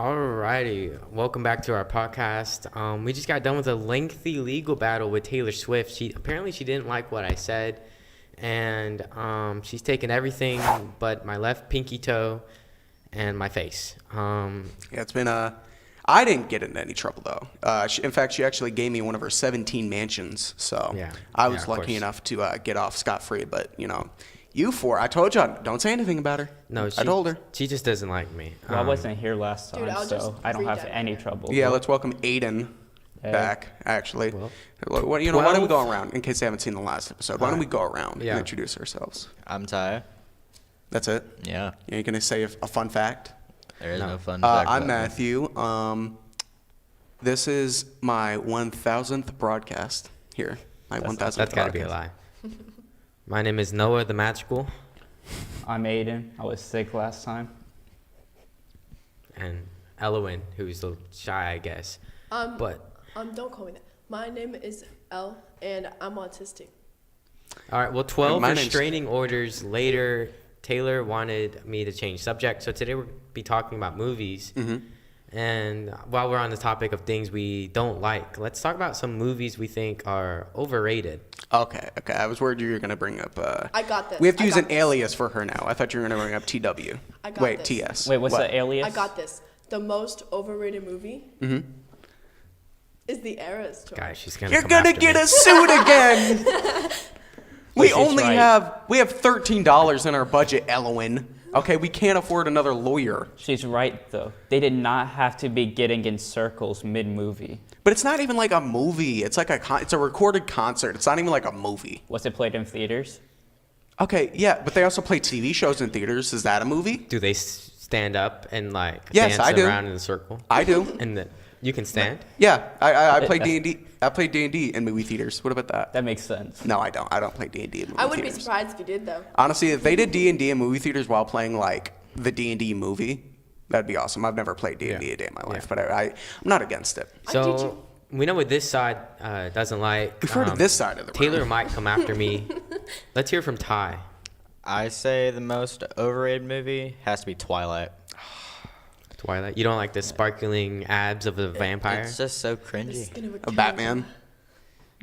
Alrighty, welcome back to our podcast. We just got done with a lengthy legal battle with Taylor Swift. She didn't like what I said, and she's taken everything but my left pinky toe and my face. It's been I didn't get into any trouble though. In fact, she actually gave me one of her 17 mansions, so I was lucky enough to get off scot-free. But you four, I told you, don't say anything about her. No, I told her. She just doesn't like me. Well, I wasn't here last time, so I don't have any trouble. Yeah, let's welcome Aiden back, actually. Well, why don't we go around, in case they haven't seen the last episode, why don't we go around and introduce ourselves? I'm Ty. That's it? Yeah. You're going to say a fun fact? There is no fun fact. I'm Matthew. This is my 1,000th broadcast here. My 1,000th broadcast. That's got to be a lie. My name is Noah the Magical. I'm Aiden. I was sick last time. And Elowen, who's a little shy, I guess. Don't call me that. My name is Elle, and I'm autistic. All right. Well, 12 restraining orders later, Taylor wanted me to change subject. So today we'll be talking about movies. Mm-hmm. And while we're on the topic of things we don't like, let's talk about some movies we think are overrated. Okay. I was worried you were going to bring up... I got this. We have to use an alias for her now. I thought you were going to bring up TW. I got Wait, this. TS. Wait, what's the alias? I got this. The most overrated movie is The Eras Tour. Guys, she's gonna You're going to get a suit again! we have $13 in our budget, Elowen. Okay, we can't afford another lawyer. She's right, though. They did not have to be getting in circles mid-movie. But it's not even like a movie. It's like it's a recorded concert. It's not even like a movie. Was it played in theaters? Okay, yeah, but they also play TV shows in theaters. Is that a movie? Do they stand up and Yes, dance I do. around in a circle? I do. And you can stand? Yeah, I play D&D. I play D&D in movie theaters. What about that? That makes sense. No, I don't. I don't play D&D in movie theaters. I wouldn't be surprised if you did, though. Honestly, if they did D&D in movie theaters while playing like the D&D movie, that'd be awesome. I've never played D&D a day in my life, but I'm not against it. So we know what this side doesn't like. We've heard of this side of the room. Taylor might come after me. Let's hear from Ty. I say the most overrated movie has to be Twilight. Twilight? You don't like the sparkling abs of the vampire? It's just so cringy. A Batman?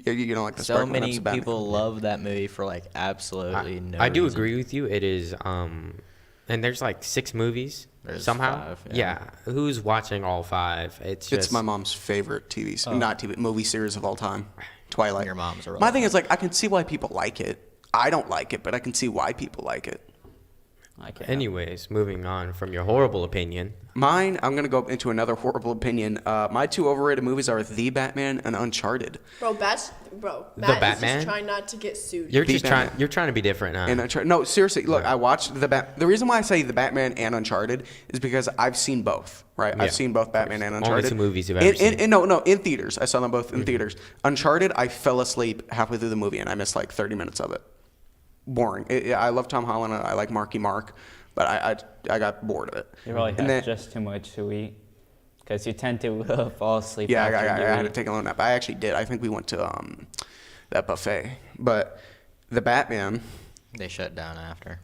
You don't like the So sparkling many abs of Batman? people love that movie for like absolutely no I do reason. agree with you. It is, and there's like 6 movies somehow. 5, yeah. Who's watching all 5? It's my mom's favorite movie series of all time. Twilight. Your mom's a real My thing is, I can see why people like it. I don't like it, but I can see why people like it. Anyways, moving on from your horrible opinion. Mine, I'm going to go into another horrible opinion. My 2 overrated movies are The Batman and Uncharted. Matt is just trying not to get sued. You're trying to be different now. No, seriously, look, I watched The reason why I say The Batman and Uncharted is because I've seen both, right? Yeah, I've seen both Batman and Uncharted. Only 2 movies you've ever seen. No, in theaters. I saw them both in theaters. Uncharted, I fell asleep halfway through the movie and I missed like 30 minutes of it. Boring. I love Tom Holland. I like Marky Mark, but I got bored of it. You really had just too much to eat, because you tend to fall asleep. Yeah, I had to take a little nap. I actually did. I think we went to that buffet. But the Batman, they shut down after.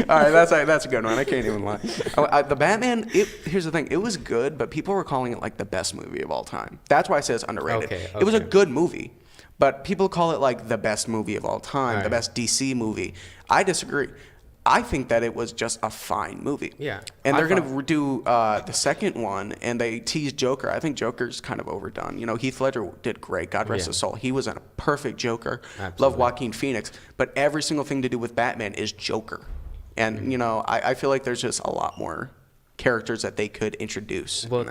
All right, that's a good one. I can't even lie. The Batman. Here's the thing. It was good, but people were calling it like the best movie of all time. That's why I say it's underrated. Okay. It was a good movie. But people call it like the best movie of all time, the best DC movie. I disagree. I think that it was just a fine movie. Yeah. And they're going to do the second one, and they teased Joker. I think Joker's kind of overdone. Heath Ledger did great. God rest his soul. He was a perfect Joker. Absolutely. Love Joaquin Phoenix. But every single thing to do with Batman is Joker. And, I feel like there's just a lot more characters that they could introduce. Well,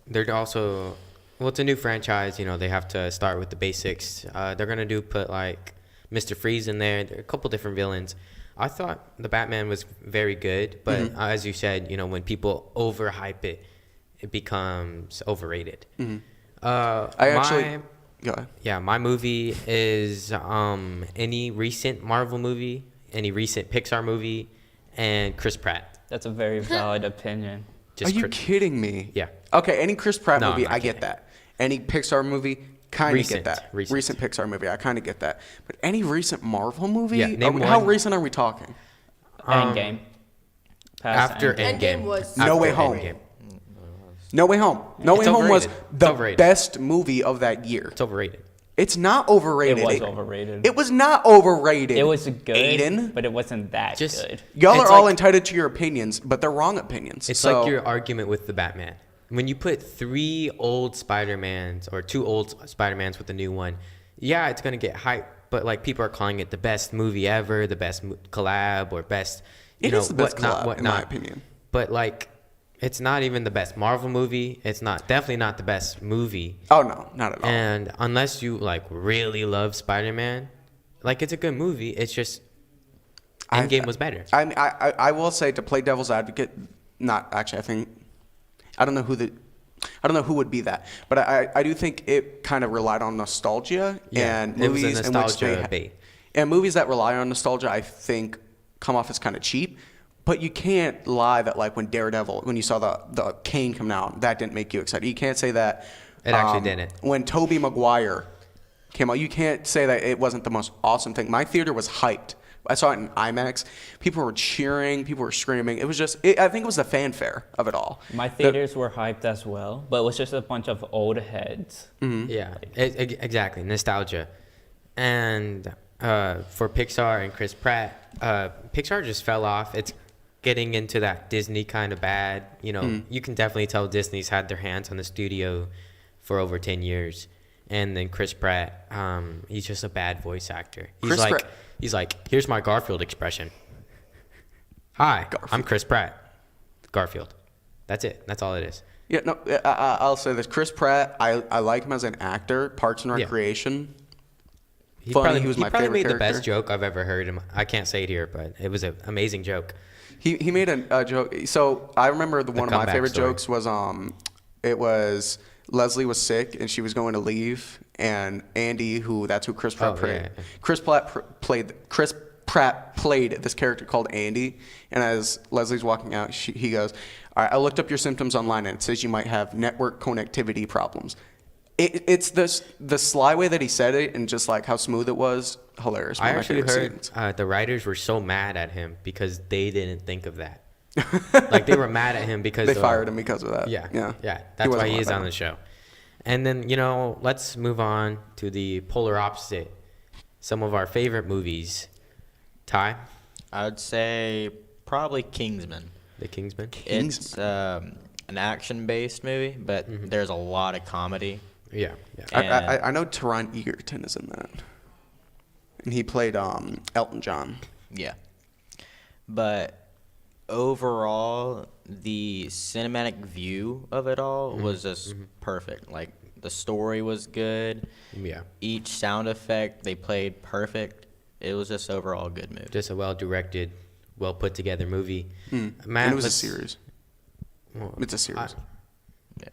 they're also... Well, it's a new franchise. They have to start with the basics. They're going to put like Mr. Freeze in there. There are a couple different villains. I thought the Batman was very good, but as you said, when people overhype it, it becomes overrated. Mm-hmm. Go ahead. Yeah, my movie is any recent Marvel movie, any recent Pixar movie, and Chris Pratt. That's a very valid opinion. Are you kidding me? Yeah. Okay, any Chris Pratt movie, I get that. Any Pixar movie, kind of get that. Recent Pixar movie, I kind of get that. But any recent Marvel movie? Yeah, how recent are we talking? Endgame. After Endgame. Was No Way Home. No Way Home. No Way Home was the overrated. best movie of that year. It's overrated. It's not overrated. It was overrated. It was not overrated. It was good, Aiden. but it wasn't that good. Y'all It's are all like- entitled to your opinions, but they're wrong opinions. It's So- like your argument with the Batman. When you put 3 old Spider-Mans or 2 old Spider-Mans with the new one, yeah, it's going to get hype, but like people are calling it the best movie ever, the best collab, or best, It is the best collab, in my opinion. But like, it's not even the best Marvel movie. It's definitely not the best movie. Oh, no, not at all. And unless you like really love Spider-Man, like it's a good movie. It's just Endgame was better. I will say, to play devil's advocate, not actually. I don't know who would be that, but I do think it kind of relied on nostalgia and it was a movies in which nostalgia bait. and movies that rely on nostalgia, I think, come off as kind of cheap. But you can't lie that like when you saw the Kane come out, that didn't make you excited. You can't say that It actually didn't. When Tobey Maguire came out, you can't say that it wasn't the most awesome thing. My theater was hyped. I saw it in IMAX. People were cheering. People were screaming. It was just, I think it was the fanfare of it all. My theaters were hyped as well, but it was just a bunch of old heads. Mm-hmm. Yeah, exactly. Nostalgia. And for Pixar and Chris Pratt, Pixar just fell off. It's getting into that Disney kind of bad. You know, you can definitely tell Disney's had their hands on the studio for over 10 years. And then Chris Pratt, he's just a bad voice actor. He's like, here's my Garfield expression. Hi, I'm Chris Pratt. Garfield. That's it. That's all it is. Yeah, no, I'll say this. Chris Pratt, I like him as an actor. Parks and Yeah. Recreation. He Funny, probably, he was my probably favorite made the best character. joke I've ever heard. I can't say it here, but it was an amazing joke. He made a joke. So I remember one of my comeback favorite story. jokes was it was Leslie was sick and she was going to leave, and Andy, that's who Chris Pratt played. Yeah. Chris Pratt played this character called Andy, and as Leslie's walking out, he goes, "All right, I looked up your symptoms online and it says you might have network connectivity problems." It's the sly way that he said it and just like how smooth it was, hilarious. I One of my actually favorite heard scenes. the writers were so mad at him because they didn't think of that. Like they were mad at him because They fired him because of that. Yeah. Yeah. That's why wasn't he is allowed on to. the show. And then let's move on to the polar opposite. Some of our favorite movies. Ty, I would say probably Kingsman. The Kingsman. It's an action-based movie, but there's a lot of comedy. Yeah. I know Taron Egerton is in that, and he played Elton John. Yeah. But overall, the cinematic view of it all was just perfect. Like, the story was good. Yeah. Each sound effect they played perfect. It was just overall a good movie. Just a well-directed, well-put-together movie. Matt, And it was a let's- series. well, It's a series.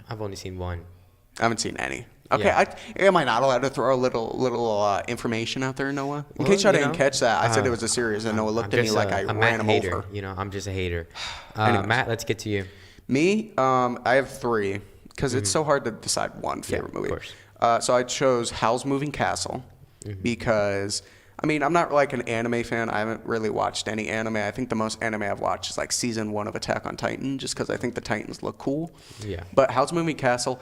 I've only seen one. I haven't seen any. Okay, Yeah. am I not allowed to throw a little information out there, Noah? In Well, case y'all you didn't know, catch that, I said it was a series, and Noah looked at me just like a I Matt ran him hater. over. I'm just a hater. Anyways. Matt, let's get to you. Me, I have 3 because it's so hard to decide one favorite movie. course. So I chose Howl's Moving Castle because, I mean, I'm not like an anime fan. I haven't really watched any anime. I think the most anime I've watched is like season 1 of Attack on Titan, just because I think the Titans look cool. Yeah. But Howl's Moving Castle,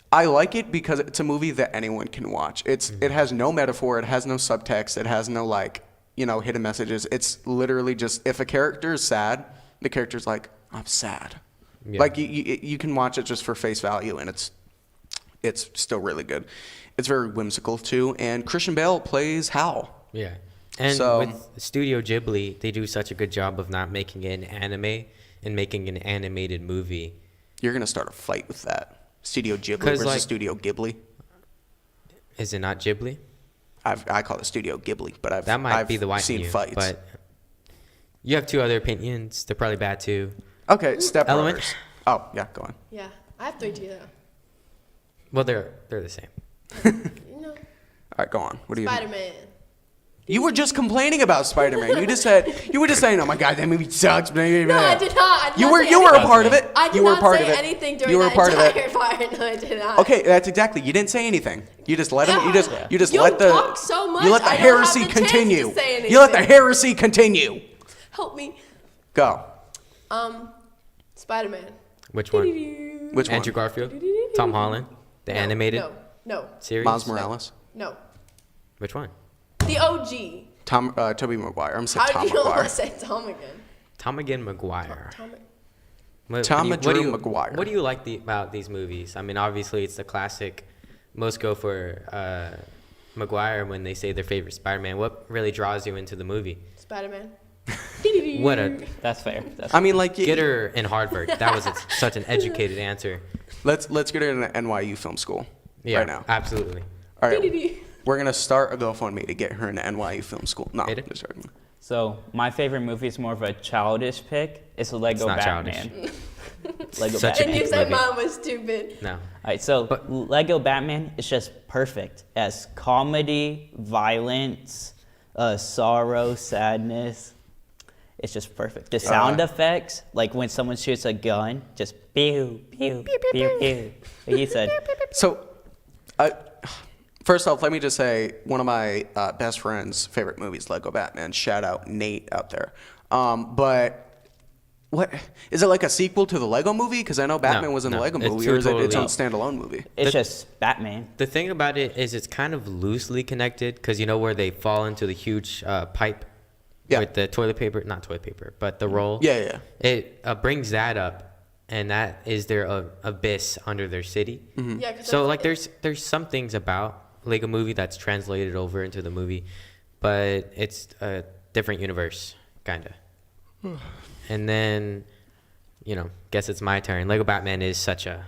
I like it because it's a movie that anyone can watch. It has no metaphor. It has no subtext. It has no hidden messages. It's literally just if a character is sad, the character's like, I'm sad. Yeah. Like you can watch it just for face value, and it's still really good. It's very whimsical too, and Christian Bale plays Hal. Yeah. And So- with Studio Ghibli, they do such a good job of not making it an anime and making an animated movie. You're gonna start a fight with that. Studio Ghibli 'Cause, versus like- Studio Ghibli. Is it not Ghibli? I call it Studio Ghibli, but That might I've be the white seen in you, fights. but you have 2 other opinions. They're probably bad too. Okay, Step Element? Brothers. Oh yeah, go on. Yeah, I have 3 too though. Well, they're the same. You know, All right, go on. What do you? Spider-Man. You were just complaining about Spider-Man. You were just saying, "Oh my God, that movie sucks." No, I did not. I did You not were say you were a anything. part of it. I did You were not a part say of it. anything during You were a that part of it. entire part. No, I did not. Okay, that's exactly. You didn't say anything. You just let him. You just You let the. talk so much, You let the I don't have heresy the chance to continue. say You let the anything. heresy continue. Help me. Go. Spider-Man. Which one? Which Andrew one? Garfield, Tom Holland, the animated No. series. Miles Morales. No. Which one? The OG. Tobey Maguire. I'm saying How Tom do you Maguire. almost say Tom again? Tom again Maguire. Tom Maguire. What do you like about these movies? I mean, obviously it's the classic. Most go for Maguire when they say their favorite Spider-Man. What really draws you into the movie? Spider-Man. What a That's fair. I mean, like, get her in Harvard. That was such an educated answer. let's get her in an NYU film school Yeah, right now. absolutely. All right, we're gonna start a GoFundMe to get her in NYU film school. No, Hit it. just joking. So my favorite movie is more of a childish pick. It's Lego not Batman. Lego Such a And Batman. you peak said movie. mine was stupid. No. All right, so Lego Batman is just perfect as comedy, violence, sorrow, sadness. It's just perfect. The sound effects, like when someone shoots a gun, just pew, pew, pew, pew. Like he said, So, first off, let me just say one of my best friend's favorite movies, Lego Batman. Shout out Nate out there. But what is it, like a sequel to the Lego movie? Because I know Batman was in the Lego It's movie, or is it its totally- own standalone movie? it's just Batman. The thing about it is it's kind of loosely connected because you know where they fall into the huge pipe Yeah. with the not toilet paper, but the roll. Yeah. It brings that up, and that is their abyss under their city. Yeah, 'cause So that's- like there's some things about Lego Movie that's translated over into the movie, but it's a different universe, kinda. And then, guess it's my turn. Lego Batman is such a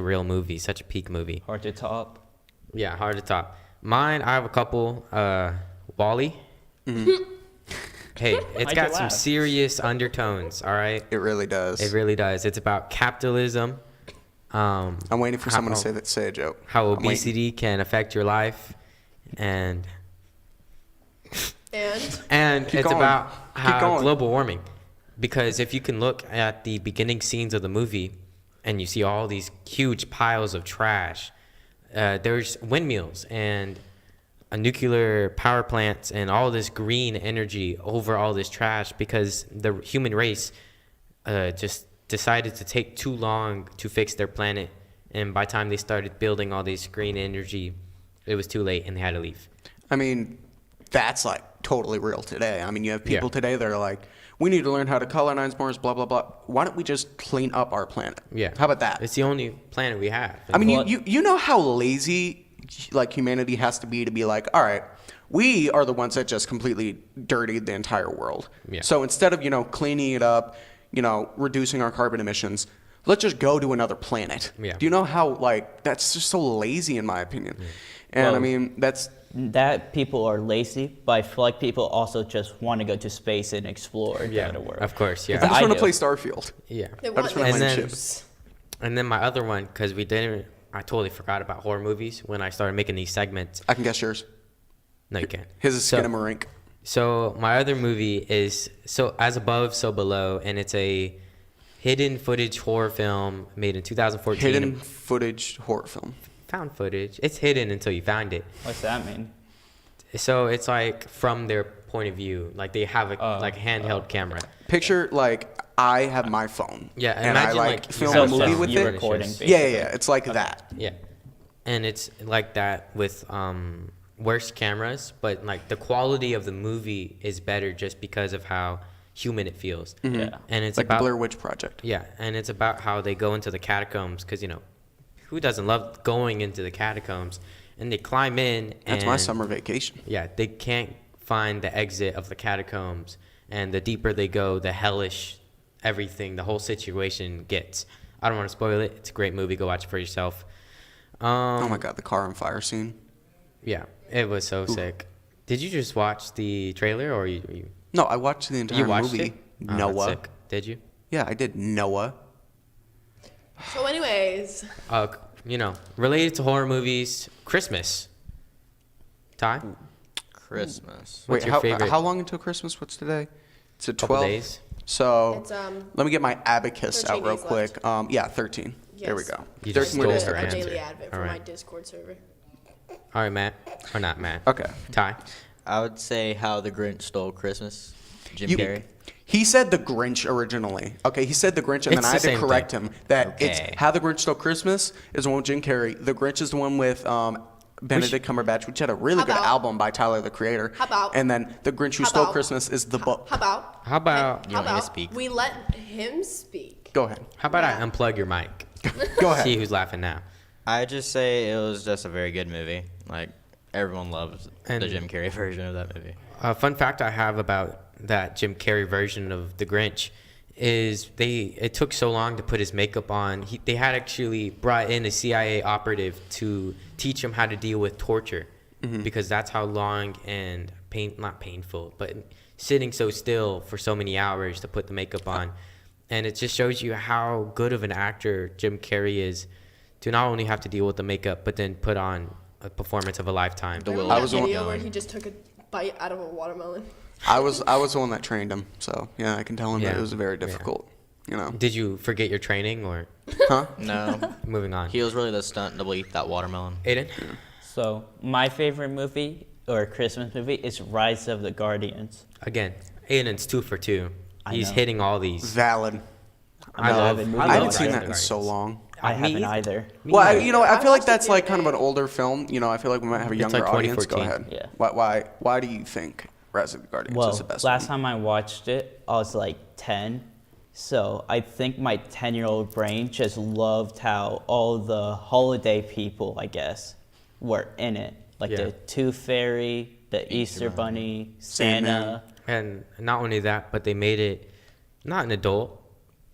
real movie, such a peak movie. Hard to top. Yeah, hard to top. Mine, I have a couple. Wall-E. Hey, it's Why'd got you some laugh? serious undertones. All right, It really does. it really does. It's about capitalism. I'm waiting for someone to say a joke. How I'm waiting. obesity can affect your life, and And Keep it's going. about Keep how going. global warming. Because if you can look at the beginning scenes of the movie, and you see all these huge piles of trash, there's windmills and nuclear power plants and all this green energy over all this trash because the human race just decided to take too long to fix their planet, and by the time they started building all this green energy, it was too late and they had to leave. I mean, that's like totally real today. I mean, you have people Yeah. today that are like, we need to learn how to colonize Mars, blah, blah, blah. Why don't we just clean up our planet? Yeah. How about that? It's the only planet we have. I mean, Well- you know how lazy like humanity has to be like, all right, we are the ones that just completely dirtied the entire world. Yeah. So instead of, cleaning it up, reducing our carbon emissions, let's just go to another planet. Yeah. Do you know how, like, that's just so lazy in my opinion. And I Well- mean, that's, That people are lazy, but I feel like people also just want to go to space and explore the other world. of course, I yeah. just I want to do. play Starfield. Yeah. they I want just their wanna land chips. And then my other one, because I totally forgot about horror movies when I started making these segments. I can guess yours. No, you can't. His is So- Skinamarink. So my other movie is So As Above, So Below, and it's a hidden footage horror film made in 2014. Hidden footage horror film. Found footage. It's hidden until you find it. What's that mean? So it's like from their point of view, like they have a like handheld camera. Picture like I have my phone. Yeah, and I imagine, like like, film you a have movie stuff with you're it. recording, Yeah, Yeah, basically. it's like that. Yeah, and it's like that with worse cameras, but like the quality of the movie is better just because of how human it feels. Yeah. And it's Like about the Blair Witch Project. Yeah, and it's about how they go into the catacombs because who doesn't love going into the catacombs? And they climb in. That's and, my summer vacation. Yeah, they can't find the exit of the catacombs, and the deeper they go, the hellish everything, the whole situation gets. I don't want to spoil it. It's a great movie. Go watch it for yourself. Oh my god, the car on fire scene. Yeah, it was so sick. Did you just watch the trailer, or you No, I watched the entire watched movie. it? Oh, that's Noah. sick. Did you? Yeah, I did. Noah. So, anyways, Related to horror movies, Christmas. Ty? Christmas. What's Wait, your favorite? how long until Christmas? What's today? It's a Couple 12. days. So it's let me get my abacus 13 out real days quick. Yeah, 13. There we Yes. go. You 13 just more stole days. her a answer. daily advert for All my right. Discord server. All right, Matt. Or not Matt. Okay. Ty? I would say How the Grinch Stole Christmas. Jim You- Carrey. He said the Grinch originally. Okay, he said the Grinch, and then I had to correct him that it's How the Grinch Stole Christmas is the one with Jim Carrey. The Grinch is the one with Benedict Cumberbatch, which had a really good album by Tyler, the Creator. How about? And then The Grinch Who Stole Christmas is the book. How about? You want me to speak? We let him speak. Go ahead. How about I unplug your mic? Go ahead. See who's laughing now. I just say it was just a very good movie. Like, everyone loves the Jim Carrey version of that movie. A fun fact I have about that Jim Carrey version of The Grinch is it took so long to put his makeup on. They had actually brought in a CIA operative to teach him how to deal with torture, because that's how long and not painful, but sitting so still for so many hours to put the makeup on. And it just shows you how good of an actor Jim Carrey is to not only have to deal with the makeup, but then put on a performance of a lifetime. I was a video where he just took a bite out of a watermelon. I was the one that trained him, so yeah, I can tell him that it was very difficult. You know. Did you forget your training or? Huh? No. Moving on. He was really the stunt to eat that watermelon. Aiden? So my favorite movie or Christmas movie is Rise of the Guardians. Again, Aiden's 2 for 2. He's know. hitting all these. Valid. I haven't seen that in so long. I haven't either. Well, I feel like that's like kind of an older film. You know, I feel like we might have a younger like audience. Go 2014. ahead. Yeah. Why do you think Rise of the Guardians Well, is the best last one? time I watched it, I was like 10. So I think my 10-year-old brain just loved how all the holiday people, I guess, were in it. Like the Tooth Fairy, the Easter Bunny, Santa. And not only that, but they made it not an adult,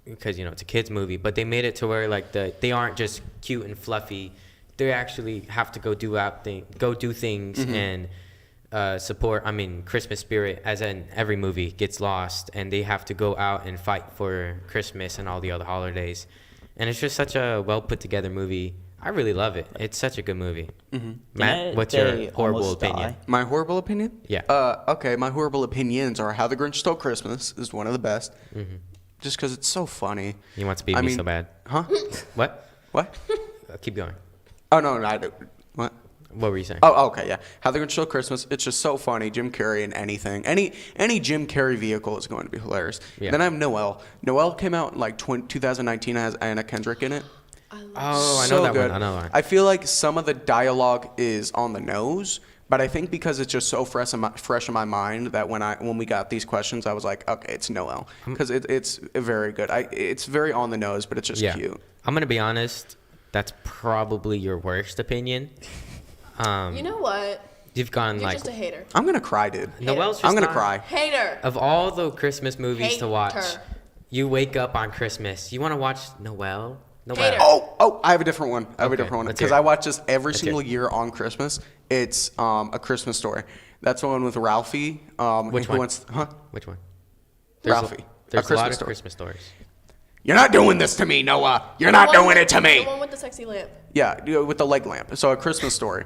because it's a kids movie, but they made it to where like they aren't just cute and fluffy. They actually have to go do things and support. I mean, Christmas spirit, as in every movie, gets lost, and they have to go out and fight for Christmas and all the other holidays. And it's just such a well put together movie. I really love it. It's such a good movie. Matt, what's your horrible opinion? My horrible opinion? Yeah. Okay, my horrible opinions are How the Grinch Stole Christmas is one of the best. Just because it's so funny. He wants to beat me so bad. Huh? What? What? Keep going. Oh, no, I do. What? What were you saying? Oh, okay, yeah. How the Grinch Stole Christmas. It's just so funny. Jim Carrey in anything. Any Jim Carrey vehicle is going to be hilarious. Yeah. Then I have Noelle. Noelle came out in like 2019 and has Anna Kendrick in it. I know that good. one. I know that one. I feel like some of the dialogue is on the nose, but I think because it's just so fresh in my mind that when we got these questions, I was like, okay, it's Noelle, because it's very good. It's very on the nose, but it's just cute. I'm gonna be honest. That's probably your worst opinion. You know what? You've gone You're like. just a hater. I'm gonna cry, dude. Noelle's just I'm gonna not- cry. Hater. Of all the Christmas movies to watch, Hater. you wake up on Christmas. You want to watch Noelle? Hater. Oh, I have a different one. Let's Because hear I it. watch this every Let's hear single it. year on Christmas. It's A Christmas Story. That's the one with Ralphie. Which who one? Huh? Which one? Ralphie. There's A a lot Christmas of Story. Christmas stories. You're not doing this to me, Noah. You're not doing it to me. The one with the sexy lamp. Yeah, with the leg lamp. So A Christmas Story.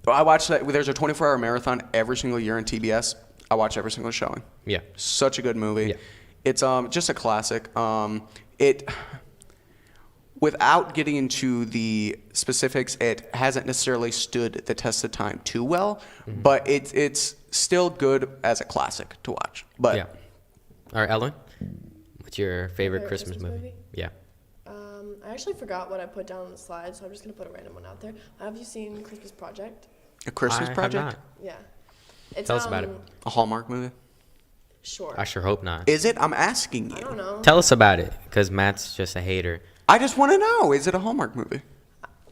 I watch that. There's a 24-hour marathon every single year in TBS. I watch every single showing. Yeah. Such a good movie. Yeah. It's just a classic. Without getting into the specifics, it hasn't necessarily stood the test of time too well, but it's still good as a classic to watch. But Yeah. All right, Ellen. What's your favorite Favorite Christmas Christmas movie? movie? Yeah. I actually forgot what I put down on the slide, so I'm just gonna put a random one out there. Have you seen Christmas Project? A Christmas I Project, Have not. Yeah. It's, Tell us about it. a Hallmark movie. Sure. I sure hope not. Is it? I'm asking I you. don't know. Tell us about it, because Matt's just a hater. I just want to know. Is it a Hallmark movie?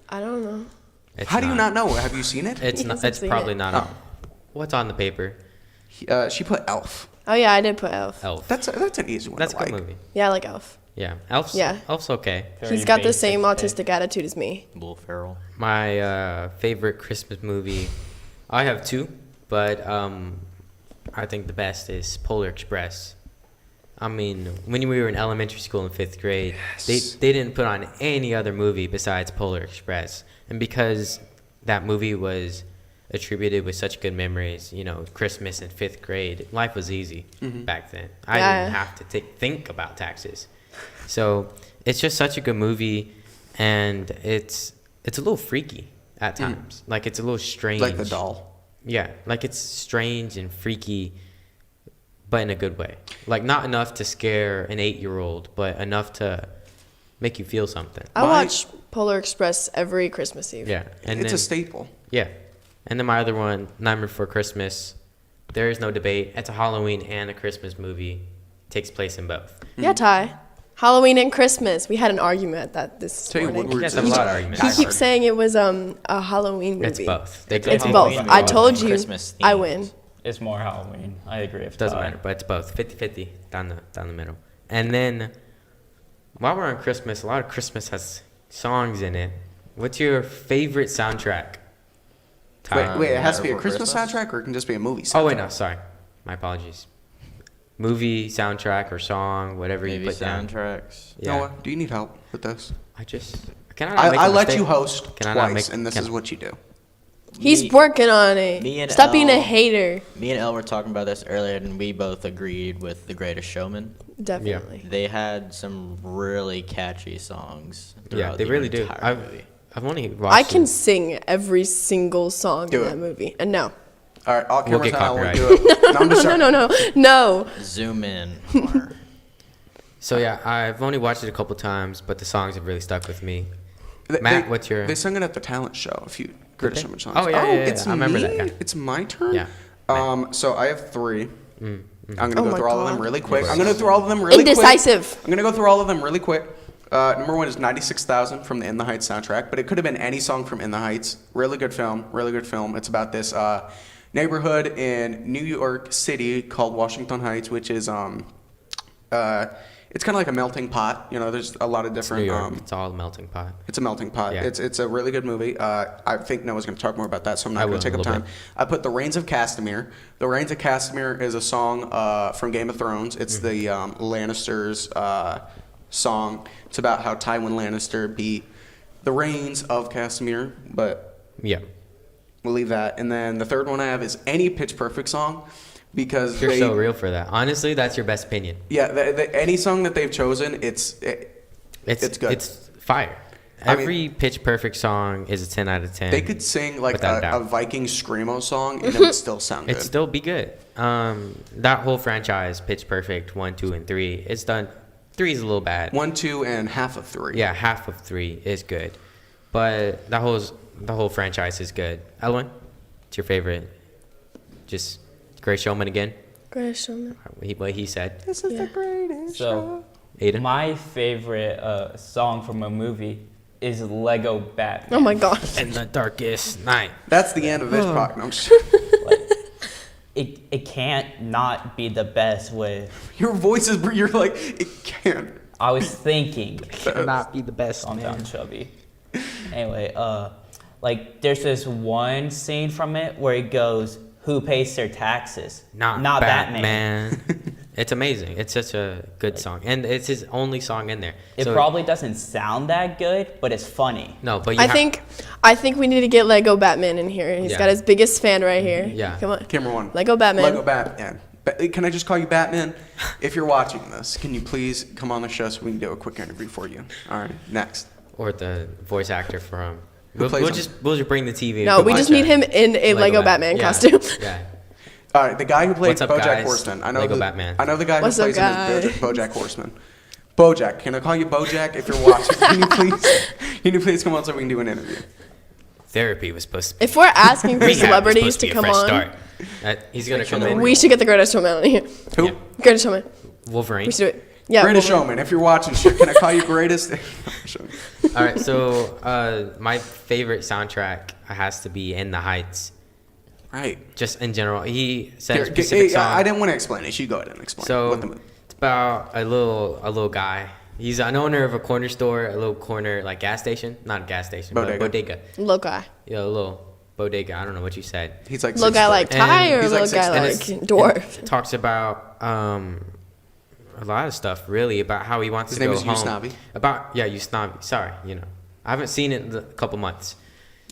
I don't know. It's How do you not know? Have you seen it? It's Yes, not. I've It's seen probably it. not. On. What's on the paper? She put Elf. Oh yeah, I did put Elf. Elf. That's an easy one. That's to a good like. movie. Yeah, I like Elf. Yeah. Elf's. Yeah. Elf's okay. He's got the same autistic attitude as me. Will Ferrell. My favorite Christmas movie, I have two, but I think the best is Polar Express. I mean, when we were in elementary school in 5th grade, they didn't put on any other movie besides Polar Express. And because that movie was attributed with such good memories, Christmas in 5th grade, life was easy back then. I didn't have to think about taxes. So it's just such a good movie, and it's a little freaky at times. Like, it's a little strange. Like the doll. Yeah, like it's strange and freaky, but in a good way. Like not enough to scare an 8-year-old, but enough to make you feel something. I watch Polar Express every Christmas Eve. Yeah, and it's then, a staple. Yeah, and then my other one, Nightmare Before Christmas. There is no debate. It's a Halloween and a Christmas movie. Takes place in both. Yeah, Ty. Halloween and Christmas. We had an argument at this Tell you morning. what, You guys have a lot of arguments. He keeps saying it was a Halloween movie. It's both. It's Halloween both. I and told you, Christmas I themed. win. It's more Halloween. I agree with Doesn't Ty. matter, but it's both. 50-50 down the middle. And then while we're on Christmas, a lot of Christmas has songs in it. What's your favorite soundtrack? Ty? Wait, it has to be a Before Christmas Christmas? soundtrack or it can just be a movie soundtrack? Oh wait, no, sorry. My apologies. Movie soundtrack or song, whatever Maybe you put down. soundtracks. Yeah. Noah, do you need help with this? I let you host Can I not twice, make- and this can- is what you do. He's Me- working on it. me and Stop being a Elle- hater. Me and Elle were talking about this earlier, and we both agreed with The Greatest Showman. Definitely. They had some really catchy songs. Yeah, throughout they the really do. entire movie. I've only watched. I can it. sing every single song Do in it. that movie. And no. All right, all We'll cameras get on. I won't copyrighted. do it. No, I'm just No, joking. no. Zoom in. More. So yeah, I've only watched it a couple times, but the songs have really stuck with me. They- Matt, they- what's your? They sung it at the talent show. A few British they? Summer songs. Oh, yeah, yeah, it's I remember me? that, yeah. It's my turn. Yeah. So I have 3. I'm gonna Oh go my through all of them God. really quick. I'm gonna go through all of them really Indecisive. quick. I'm gonna go through all of them really quick. Number 1 is 96,000 from the In the Heights soundtrack, but it could have been any song from In the Heights. Really good film. Really good film. It's about this neighborhood in New York City called Washington Heights, which is it's kind of like a melting pot. You know, there's a lot of It's New different. York. It's all a melting pot. It's a melting pot. Yeah. It's a really good movie. I think Noah's going to talk more about that, so I'm I not going will, to take a up little time. bit. I put The Reigns of Castamere. The Reigns of Castamere is a song from Game of Thrones. It's the Lannisters' song. It's about how Tywin Lannister beat the Reigns of Castamere, but Yeah. we'll leave that. And then the third one I have is any Pitch Perfect song. Because You're they, so real for that. Honestly, that's your best opinion. yeah, any song that they've chosen, it's good. It's fire. I mean- Every Pitch Perfect song is a 10 out of 10. They could sing like Without a a doubt. Viking screamo song and it would still sound good. It'd still be good. That whole franchise, Pitch Perfect 1, 2, and 3, it's done. 3 is a little bad. 1, 2, and half of 3. Yeah, half of 3 is good, but the whole franchise is good. Elwin, what's your favorite? Just Great Showman again. Greatest Showman. What he said. This is the greatest So, Aiden. my favorite song from a movie is Lego Batman. Oh my god. In the darkest night. That's the end of this podcast. No, I'm just- It can't not be the best with. your voice is. You're like it can't. I was thinking. Cannot be the best, Calm man. down, Chubby. Anyway, like there's this one scene from it where it goes, "Who pays their taxes? Not Batman. It's amazing. It's such a good song, and it's his only song in there. It So- probably doesn't sound that good, but it's funny. no, but you I think we need to get Lego Batman in here. He's Yeah. got his biggest fan right here. Yeah. Come on. Camera 1. Lego Batman. Lego Batman. Can I just call you Batman? If you're watching this, can you please come on the show so we can do a quick interview for you? All right. Next. or the voice actor from. Who plays We'll him? just bring the TV. No, we just need him in a Lego Batman Yeah, costume. Yeah. All right. The guy who played What's up, BoJack guys? Horseman. I know Lego the, Batman. I know the guy What's who up, plays him as guys? BoJack Horseman. BoJack. Can I call you BoJack if you're watching? Can you please come on so we can do an interview? Therapy was supposed to be. If we're asking for Rehab was celebrities supposed to be a come fresh on, start. He's gonna come in. we should get the Greatest Showman on here. Who? Yeah. Greatest Showman. Wolverine. We should do it. Yeah. Greatest Wolverine. Showman. If you're watching, shit, can I call you Greatest? All right, so my favorite soundtrack has to be In the Heights. Right. Just in general, he said a Here, specific song. I didn't want to explain it. You go ahead and explain. So what the, it's about a little guy. He's an owner of a corner store, a little corner like gas station, not a gas station, Bodega. but bodega. Little guy. Yeah, a little bodega. I don't know what you said. he's like Little 6'3". guy like And Ty or he's like little guy 6'3". like And dwarf? It talks about a lot of stuff really about how he wants His to name go is home. Usnavi. Usnavi. Sorry, I haven't seen it in a couple months.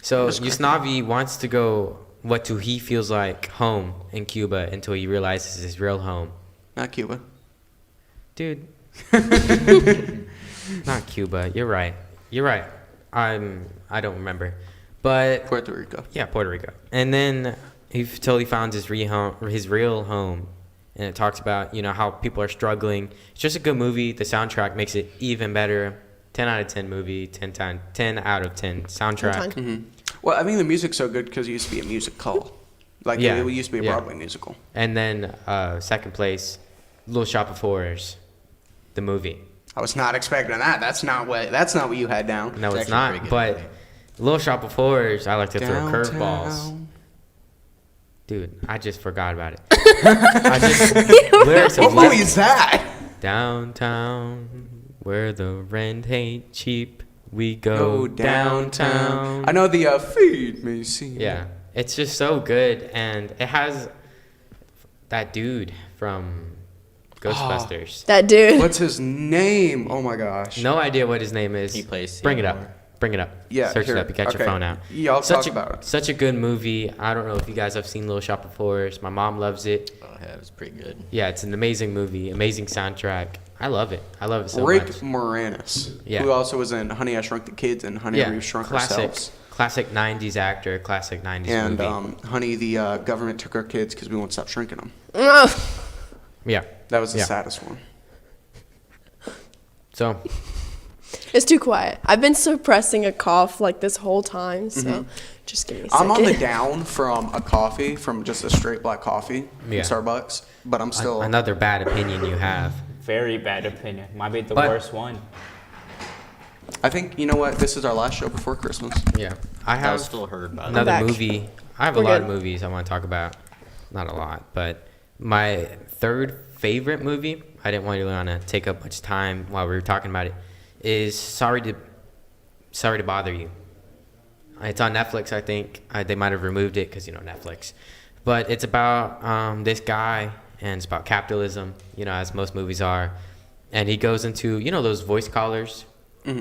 So Usnavi wants to go he feels like home in Cuba until he realizes his real home. Not Cuba. Dude. Not Cuba. You're right. I don't remember. But Puerto Rico. yeah, Puerto Rico. And then he totally found his real home and it talks about, you know, how people are struggling. It's just a good movie. The soundtrack makes it even better. 10 out of 10 movie, 10 out of 10 soundtrack. Mm-hmm. Well, I think the music's so good because it used to be a musical. Like, Yeah. it used to be a Broadway musical. And then second place, Little Shop of Horrors, the movie. I was not expecting that. That's not what you had down. No, it's actually not. pretty good But movie. Little Shop of Horrors, I like to throw curveballs. Downtown. Dude, I just forgot about it. Lyrics What of movie is that? Downtown, where the rent ain't cheap, we go downtown. I know the Feed Me scene. Yeah, it's just so good, and it has that dude from Ghostbusters. That dude. What's his name? Oh my gosh. No idea what his name is. He plays Bring it Seymour. up. Bring it up. Yeah, Search here. it up. You got Okay. your phone out. Yeah, I'll such talk about it. Such a good movie. I don't know if you guys have seen Little Shop of Horrors. My mom loves it. Oh, yeah, it was pretty good. Yeah, it's an amazing movie. Amazing soundtrack. I love it. I love it so Rick much. Moranis, Yeah. who also was in Honey, I Shrunk the Kids and Honey, We Shrunk Ourselves. Classic 90s actor, classic 90s And movie. Honey, the government took our kids because we won't stop shrinking them. Yeah. That was the Yeah. saddest one. So, It's too quiet. I've been suppressing a cough like this whole time, so just give me a second. I'm on the down from a coffee, from just a straight black coffee Yeah. from Starbucks, but I'm still. another bad opinion you have. Very bad opinion. Might be the But- worst one. I think, you know what? This is our last show before Christmas. Yeah. I I have was still heard about it. another back. movie. I have We're a lot good. of movies I want to talk about. Not a lot, but my third favorite movie, I didn't want to take up much time while we were talking about it, is Sorry to Bother You. It's on Netflix, I think. They might have removed it because, Netflix. But it's about this guy, and it's about capitalism, as most movies are. And he goes into, those voice callers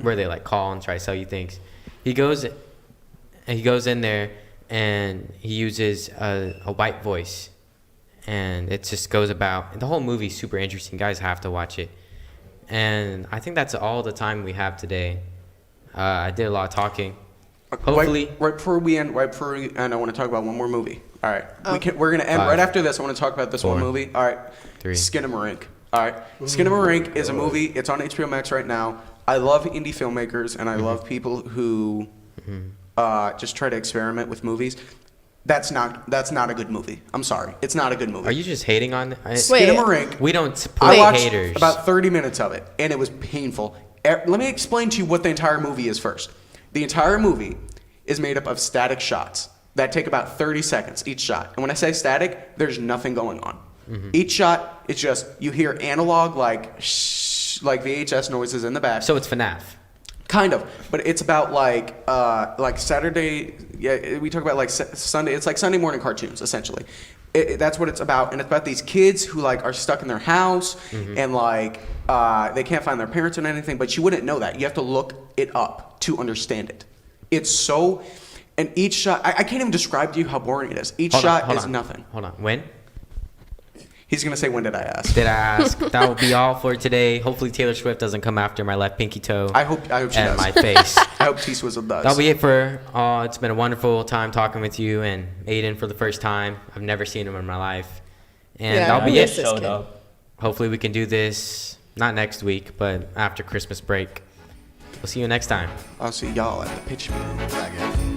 where they like call and try to sell you things. He goes in there and he uses a white voice. And it just goes about, the whole movie's super interesting. Guys have to watch it. And I think that's all the time we have today. I did a lot of talking. Hopefully. Right before we end, I want to talk about one more movie. All right. We're going to end 5, right after this. I want to talk about this 4, one movie. All right. 3. Skinamarink. All right. Skinamarink is a movie. It's on HBO Max right now. I love indie filmmakers, and I love people who just try to experiment with movies. That's not a good movie. I'm sorry. It's not a good movie. Are you just hating on it? Skinamarink. We don't I support watched haters. about 30 minutes of it, and it was painful. Let me explain to you what the entire movie is first. The entire movie is made up of static shots that take about 30 seconds each shot. And when I say static, there's nothing going on. Each shot, it's just, you hear analog, like VHS noises in the back. So it's FNAF. Kind of, but it's about like Saturday. Yeah, we talk about like Sunday. It's like Sunday morning cartoons, essentially. That's what it's about, and it's about these kids who like are stuck in their house and like they can't find their parents or anything. But you wouldn't know that. You have to look it up to understand it. It's so, and each shot, I can't even describe to you how boring it is. Each shot is nothing. Hold on. When? He's gonna say, "When did I ask?" Did I ask? That will be all for today. Hopefully Taylor Swift doesn't come after my left pinky toe. I hope she and does. my face. I hope T-Swizzle does. That'll be it for. It's been a wonderful time talking with you and Aiden for the first time. I've never seen him in my life, and Yeah, that'll be I miss it. this kid. Hopefully we can do this not next week, but after Christmas break. We'll see you next time. I'll see y'all at the pitch meeting.